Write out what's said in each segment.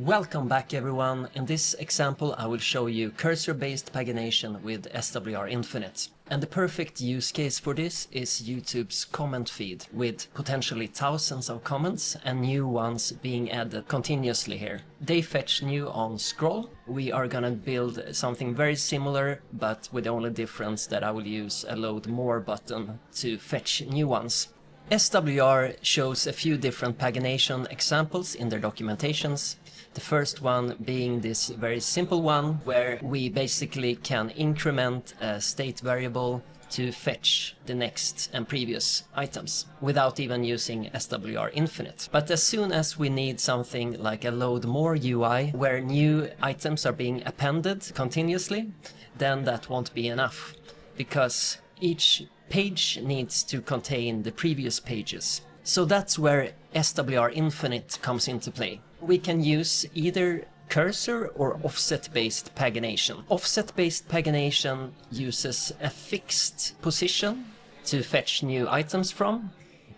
Welcome back everyone. In this example I will show you cursor-based pagination with useSWRInfinite. And the perfect use case for this is YouTube's comment feed, with potentially thousands of comments and new ones being added continuously here. They fetch new on scroll. We are gonna build something very similar, but with the only difference that I will use a load more button to fetch new ones. SWR shows a few different pagination examples in their documentations. The first one being this very simple one, where we basically can increment a state variable to fetch the next and previous items without even using useSWRInfinite. But as soon as we need something like a load more UI, where new items are being appended continuously, then that won't be enough, because each page needs to contain the previous pages. So that's where useSWRInfinite comes into play. We can use either cursor or offset-based pagination. Offset-based pagination uses a fixed position to fetch new items from,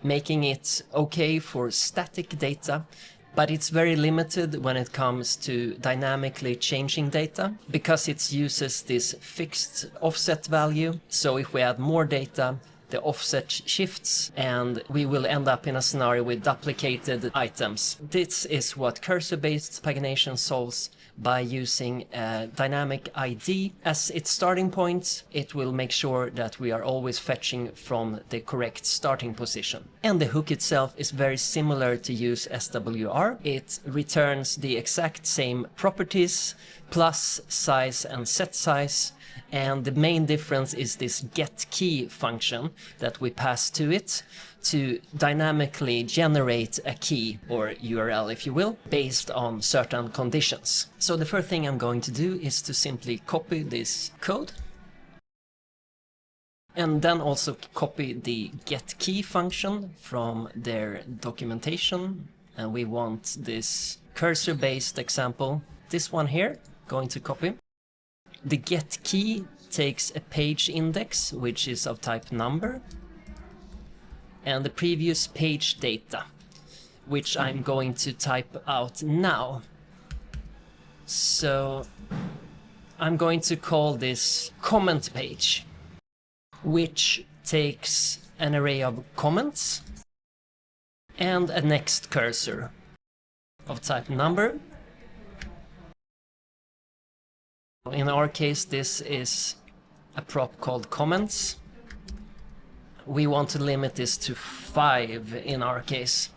making it okay for static data, but it's very limited when it comes to dynamically changing data, because it uses this fixed offset value. So if we add more data, the offset shifts and we will end up in a scenario with duplicated items. This is what cursor-based pagination solves by using a dynamic ID as its starting point. It will make sure that we are always fetching from the correct starting position. And the hook itself is very similar to useSWR. It returns the exact same properties, plus size and set size. And the main difference is this getKey function that we pass to it to dynamically generate a key, or URL if you will, based on certain conditions. So the first thing I'm going to do is to simply copy this code, and then also copy the getKey function from their documentation. And we want this cursor-based example, this one here, going to copy. The getKey takes a page index, which is of type number, and the previous page data, which I'm going to type out now. So I'm going to call this comment page, which takes an array of comments and a next cursor of type number. In our case, this is a prop called comments. We want to limit this to 5 in our case.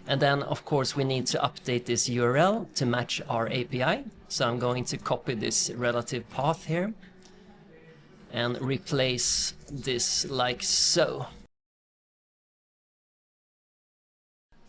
And then, of course, we need to update this URL to match our API. So I'm going to copy this relative path here and replace this like so.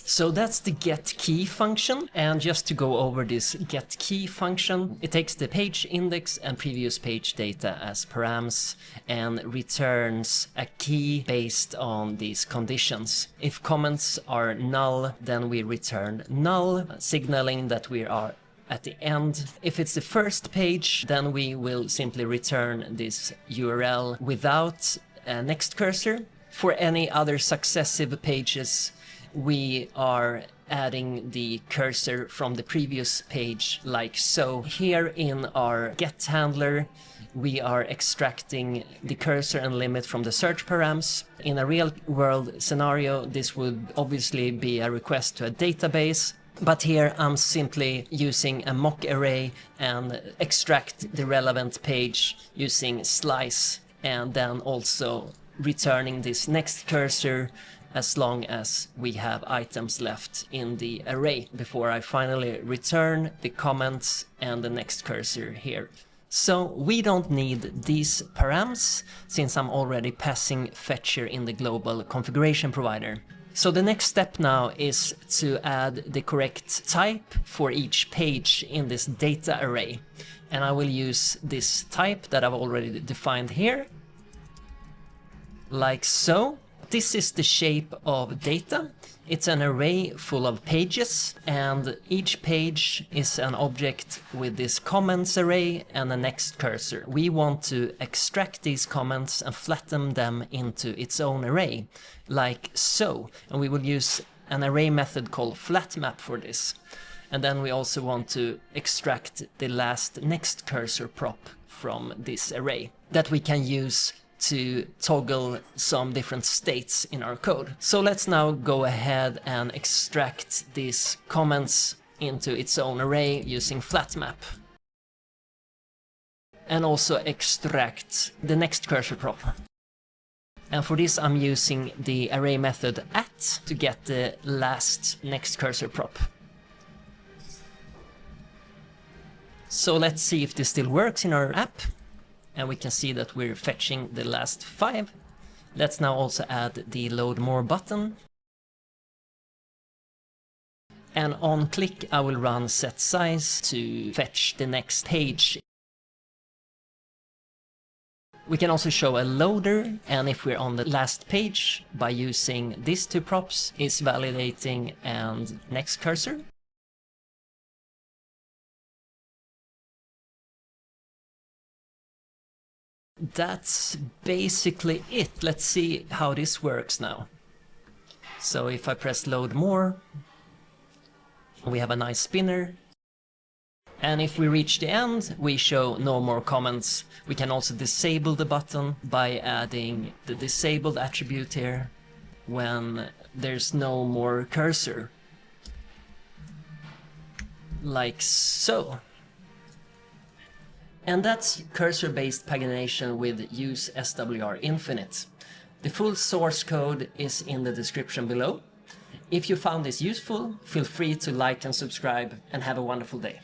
So that's the getKey function, and just to go over this getKey function, it takes the page index and previous page data as params and returns a key based on these conditions. If comments are null, then we return null, signaling that we are at the end. If it's the first page, then we will simply return this URL without a next cursor. For any other successive pages, we are adding the cursor from the previous page like so. Here in our get handler, we are extracting the cursor and limit from the search params. In a real world scenario, this would obviously be a request to a database. But here I'm simply using a mock array and extract the relevant page using slice, and then also returning this next cursor as long as we have items left in the array before I finally return the comments and the next cursor here. So we don't need these params since I'm already passing fetcher in the global configuration provider. So the next step now is to add the correct type for each page in this data array. And I will use this type that I've already defined here, like so. This is the shape of data. It's an array full of pages, and each page is an object with this comments array and a next cursor. We want to extract these comments and flatten them into its own array, like so. And we will use an array method called flatMap for this. And then we also want to extract the last next cursor prop from this array that we can use to toggle some different states in our code. So let's now go ahead and extract these comments into its own array using flatMap. And also extract the next cursor prop. And for this I'm using the array method @ to get the last next cursor prop. So let's see if this still works in our app. And we can see that we're fetching the last 5. Let's now also add the load more button. And on click I will run set size to fetch the next page. We can also show a loader, and if we're on the last page, by using these 2 props, is validating and next cursor. That's basically it. Let's see how this works now. So if I press load more, we have a nice spinner. And if we reach the end, we show no more comments. We can also disable the button by adding the disabled attribute here when there's no more cursor. Like so. And that's cursor-based pagination with useSWRInfinite. The full source code is in the description below. If you found this useful, feel free to like and subscribe, and have a wonderful day.